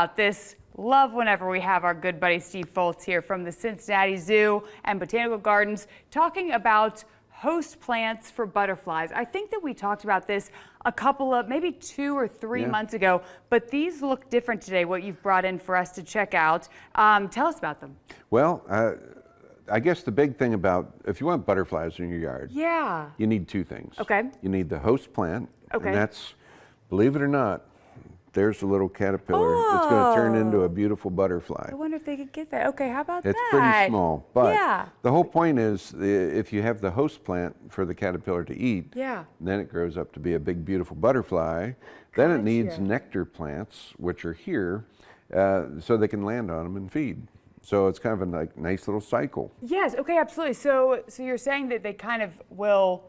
This love whenever we have our good buddy Steve Foltz here from the Cincinnati Zoo and Botanical Gardens talking about host plants for butterflies. I think that we talked about this a couple of, maybe 2 or 3 months ago, but these look different today, what you've brought in for us to check out. Tell us about them. Well, I guess the big thing about, if you want butterflies in your yard, you need 2 things. Okay. You need the host plant, okay. and that's, believe it or not, there's a little caterpillar that's going to turn into a beautiful butterfly. I wonder if they could get that. Okay, how about that? It's pretty small, but the whole point is if you have the host plant for the caterpillar to eat, then it grows up to be a big, beautiful butterfly. Then it needs nectar plants, which are here, so they can land on them and feed. So it's kind of a nice little cycle. Yes, okay, absolutely. So you're saying that they kind of will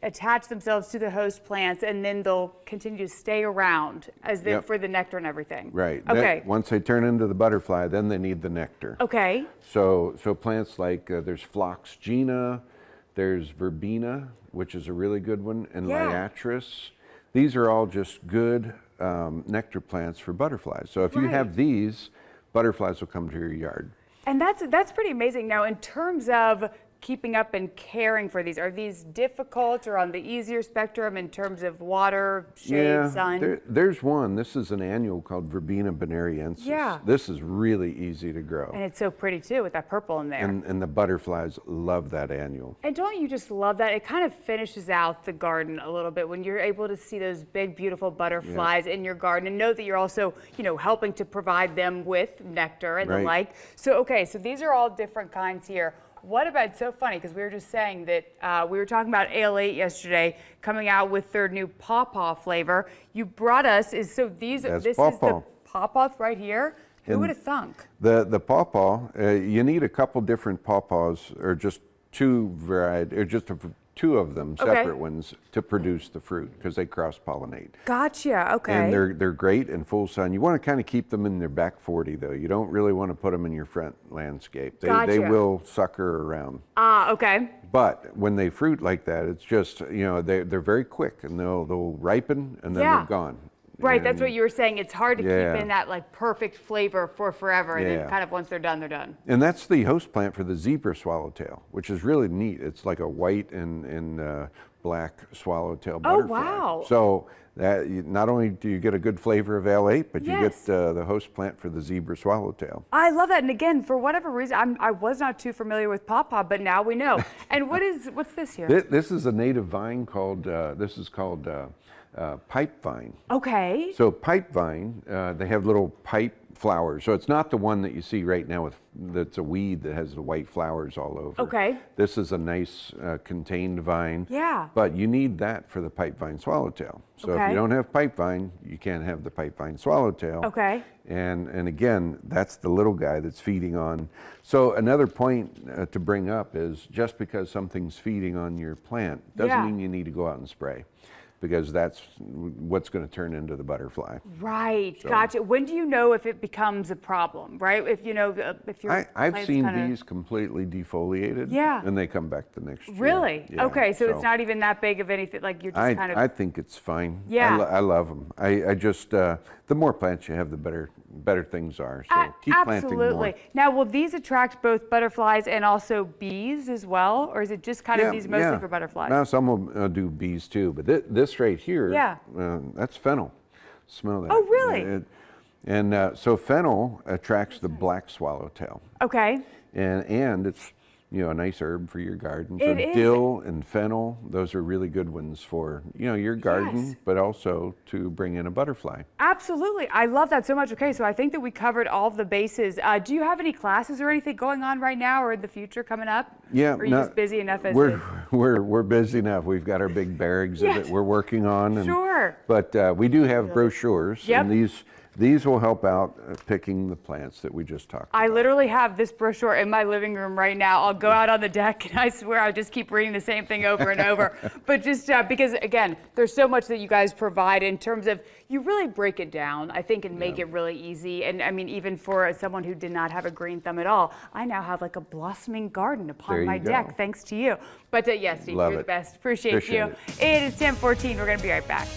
attach themselves to the host plants and then they'll continue to stay around as for the nectar and everything. Right. Okay. Once they turn into the butterfly, then they need the nectar. Okay. So plants like there's Phloxgena, there's Verbena, which is a really good one, and Liatris. These are all just good nectar plants for butterflies. So if you have these, butterflies will come to your yard. And that's pretty amazing. Now, in terms of keeping up and caring for these, are these difficult or on the easier spectrum in terms of water, shade, sun? There's one. This is an annual called Verbena bonariensis. Yeah. This is really easy to grow. And it's so pretty too with that purple in there. And the butterflies love that annual. And don't you just love that? It kind of finishes out the garden a little bit when you're able to see those big, beautiful butterflies in your garden and know that you're also, helping to provide them with nectar and the like. So, okay, so these are all different kinds here. What about, it's so funny because we were just saying that we were talking about Ale8 yesterday coming out with their new pawpaw flavor. You brought us, this is the pawpaw right here. Who would have thunk? The pawpaw, you need a couple different pawpaws or just 2 varieties, or just 2 of them, separate ones, to produce the fruit because they cross-pollinate. Gotcha, okay. And they're great in full sun. You want to kind of keep them in their back 40 though. You don't really want to put them in your front landscape. They will sucker around. Ah, okay. But when they fruit like that, it's just, they're very quick and they'll ripen and then they're gone. Right, that's what you were saying. It's hard to keep in that perfect flavor for forever, and then kind of once they're done, they're done. And that's the host plant for the zebra swallowtail, which is really neat. It's like a white and black swallowtail butterfly. Oh, wow. So that not only do you get a good flavor of L8, but you get the host plant for the zebra swallowtail. I love that. And again, for whatever reason, I was not too familiar with pawpaw, but now we know. And what's this here? This is a native vine called, pipe vine. Okay. So pipe vine, they have little pipe flowers. So it's not the one that you see right now that's a weed that has the white flowers all over. Okay. This is a nice contained vine. Yeah. But you need that for the pipe vine swallowtail. So if you don't have pipe vine, you can't have the pipe vine swallowtail. Okay. And again, that's the little guy that's feeding on. So another point to bring up is just because something's feeding on your plant doesn't mean you need to go out and spray, because that's what's going to turn into the butterfly. Right, gotcha. When do you know if it becomes a problem, right? If if your I've seen these completely defoliated, and they come back the next year. Really? Yeah, okay, so it's not even that big of anything, like you're just kind of... I think it's fine. Yeah. I love them. I just, the more plants you have, the better things are. So keep planting more. Absolutely. Now, will these attract both butterflies and also bees as well? Or is it just kind of these mostly for butterflies? Now, some will do bees too, but this right here, that's fennel. Smell that. Oh, really? So fennel attracts the black swallowtail. Okay. And it's, a nice herb for your garden. So dill and fennel, those are really good ones for, your garden, but also to bring in a butterfly. Absolutely. I love that so much. Okay, so I think that we covered all of the bases. Do you have any classes or anything going on right now or in the future coming up? Yeah. Or are you just busy enough as we're busy enough. We've got our big bear exhibit we're working on. And, but we do have brochures, and these will help out picking the plants that we just talked about. I literally have this brochure in my living room right now. I'll go out on the deck and I swear I'll just keep reading the same thing over and over. But just because, again, there's so much that you guys provide in terms of, you really break it down, I think, and make it really easy. And I mean, even for someone who did not have a green thumb at all, I now have like a blossoming garden upon my deck, thanks to you. But yes, Steve, you're the best. Appreciate you. It is 10:14. We're going to be right back.